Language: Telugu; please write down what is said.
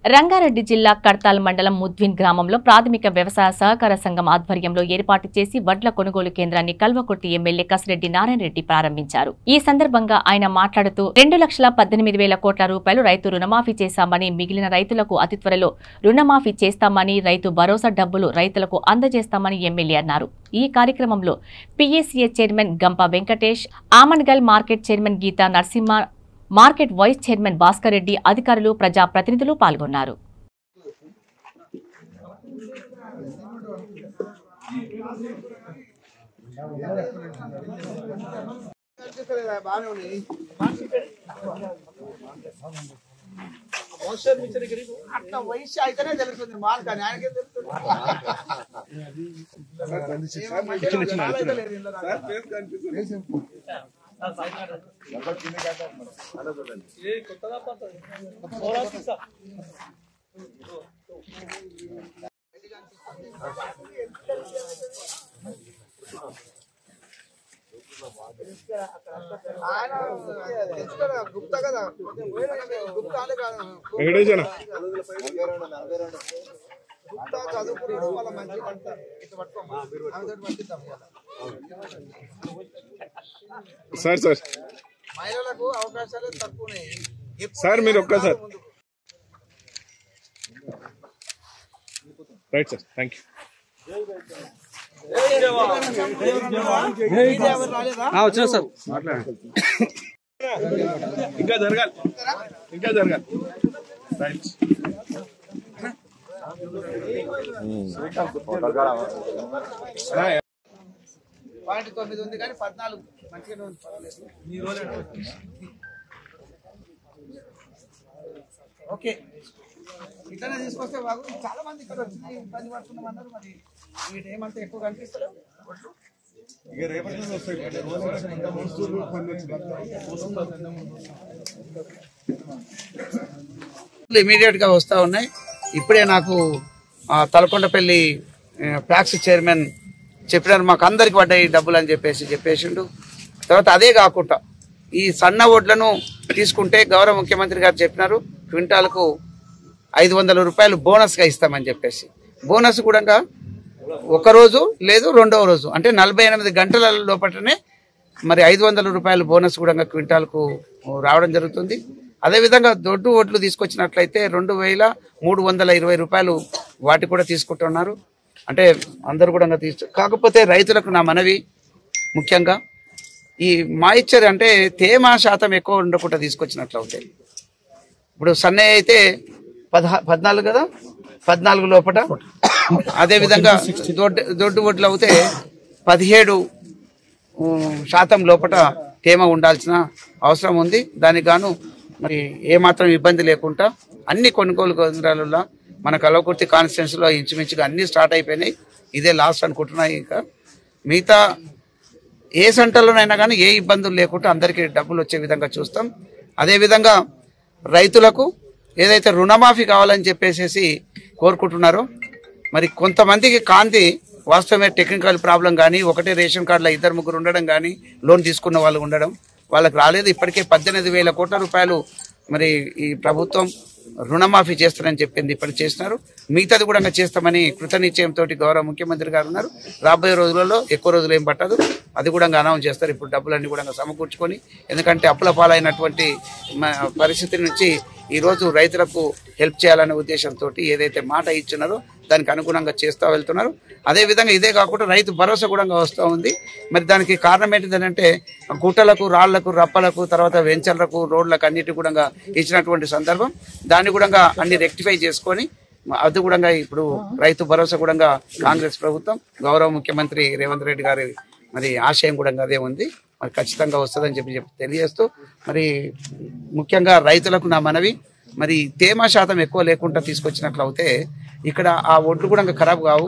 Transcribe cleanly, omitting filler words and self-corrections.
రంగారెడ్డి జిల్లా కడ్తాల్ మండలం ముద్విన్ గ్రామంలో ప్రాథమిక వ్యవసాయ సహకార సంఘం ఆధ్వర్యంలో ఏర్పాటు చేసి వడ్ల కొనుగోలు కేంద్రాన్ని కల్వకుర్తి ఎమ్మెల్యే కసిరెడ్డి నారాయణ రెడ్డి ప్రారంభించారు. ఈ సందర్భంగా ఆయన మాట్లాడుతూ 2,18,000 కోట్ల రూపాయలు రైతు రుణమాఫీ చేశామని, మిగిలిన రైతులకు అతి త్వరలో రుణమాఫీ చేస్తామని, రైతు భరోసా డబ్బులు రైతులకు అందజేస్తామని ఎమ్మెల్యే అన్నారు. ఈ కార్యక్రమంలో PACA chairman Gampa Venkatesh, Amangal market chairman Geetha Narasimha, market vice chairman Bhaskar Reddy, అధికారులు, ప్రజాప్రతినిధులు పాల్గొన్నారు. సార్ మహిళలకు అవకాశాలు తక్కువ సార్, మీరు ఒక్కసారి రైట్ సార్, థ్యాంక్ యూ. వచ్చిన సార్ మాట్లాడండి. ఇంకా జరగాలి రైట్. పాయింట్ 9 ఉంది కానీ 14 మంచిగానే ఉంది, పర్వాలేదు. ఓకే, ఇట్లనే తీసుకొస్తే బాగు. చాలా మంది ఇక్కడ వచ్చి ఇబ్బంది పడుతున్నామన్నారు. మరి వీటి ఏమంతా ఎక్కువ కనిపిస్తలేవు. ఇమీడియట్ గా వస్తా ఉన్నాయి. ఇప్పుడే నాకు తలకొండపల్లి ప్యాక్స్ చైర్మన్ చెప్పినారు, మాకు అందరికి పడ్డాయి డబ్బులు అని చెప్పేసిండు. తర్వాత అదే కాకుండా ఈ సన్న ఓట్లను తీసుకుంటే గౌరవ ముఖ్యమంత్రి గారు చెప్పినారు, క్వింటాలకు 500 రూపాయలు బోనస్ గా ఇస్తామని చెప్పేసి. బోనస్ కూడా ఒక రోజు లేదు రెండవ రోజు అంటే 48 గంటల లోపలనే మరి 500 రూపాయలు బోనస్ కూడా క్వింటాల్కు రావడం జరుగుతుంది. అదేవిధంగా దొడ్డు ఓట్లు తీసుకొచ్చినట్లయితే 2,320 రూపాయలు వాటి కూడా తీసుకుంటున్నారు. అంటే అందరు కూడా కాకపోతే రైతులకు నా మనవి, ముఖ్యంగా ఈ మాయిశ్చర్ అంటే తేమ శాతం ఎక్కువ ఉండకుండా తీసుకొచ్చినట్లు అవుతాయి. ఇప్పుడు సన్నయ్య అయితే 14 కదా, 14 లోపల. అదేవిధంగా దొడ్డు ఒడ్లు అవుతే 17% లోపల తేమ ఉండాల్సిన అవసరం ఉంది. దానికి గాను మరి ఏమాత్రం ఇబ్బంది లేకుండా అన్ని కొనుగోలు కేంద్రాలలో మన కల్వకుర్తి కాన్స్టిట్యున్సీలో ఇంచుమించుగా అన్ని స్టార్ట్ అయిపోయినాయి. ఇదే లాస్ట్ అనుకుంటున్నాయి. ఇంకా మిగతా ఏ సెంటర్లోనైనా కానీ ఏ ఇబ్బందులు లేకుండా అందరికీ డబ్బులు వచ్చే విధంగా చూస్తాం. అదేవిధంగా రైతులకు ఏదైతే రుణమాఫీ కావాలని చెప్పేసి కోరుకుంటున్నారో, మరి కొంతమందికి కాంతి వాస్తవమే టెక్నికల్ ప్రాబ్లం కానీ, ఒకటే రేషన్ కార్డులో 2-3 ఉండడం కానీ, లోన్ తీసుకున్న వాళ్ళు ఉండడం, వాళ్ళకి రాలేదు. ఇప్పటికే 18,000 కోట్ల రూపాయలు మరి ఈ ప్రభుత్వం రుణమాఫీ చేస్తారని చెప్పింది, ఇప్పటికి చేసినారు. మిగతాది కూడా చేస్తామని కృతనిశ్చయంతో గౌరవ ముఖ్యమంత్రి గారు ఉన్నారు. రాబోయే రోజులలో ఎక్కువ రోజులు ఏం పట్టదు, అది కూడా అనౌన్స్ చేస్తారు. ఇప్పుడు డబ్బులన్నీ కూడా సమకూర్చుకొని, ఎందుకంటే అప్పుల పాలైనటువంటి పరిస్థితి నుంచి ఈరోజు రైతులకు హెల్ప్ చేయాలనే ఉద్దేశంతో ఏదైతే మాట ఇచ్చినారో దానికి అనుగుణంగా చేస్తూ వెళ్తున్నారు. అదేవిధంగా ఇదే కాకుండా రైతు భరోసా కూడా వస్తూ ఉంది. మరి దానికి కారణం ఏంటిదంటే గుట్టలకు, రాళ్లకు, రప్పలకు, తర్వాత వెంచర్లకు, రోడ్లకు అన్నిటి కూడా ఇచ్చినటువంటి సందర్భం. దాన్ని కూడా అన్ని రెక్టిఫై చేసుకొని అది కూడా ఇప్పుడు రైతు భరోసా కూడా కాంగ్రెస్ ప్రభుత్వం, గౌరవ ముఖ్యమంత్రి రేవంత్ రెడ్డి గారి మరి ఆశయం కూడా అదే ఉంది. మరి ఖచ్చితంగా వస్తుందని చెప్పి తెలియజేస్తూ, మరి ముఖ్యంగా రైతులకు నా మనవి, మరి తేమ శాతం ఎక్కువ లేకుండా తీసుకొచ్చినట్లయితే ఇక్కడ ఆ ఒడ్లు కూడా ఖరాబ్ కావు.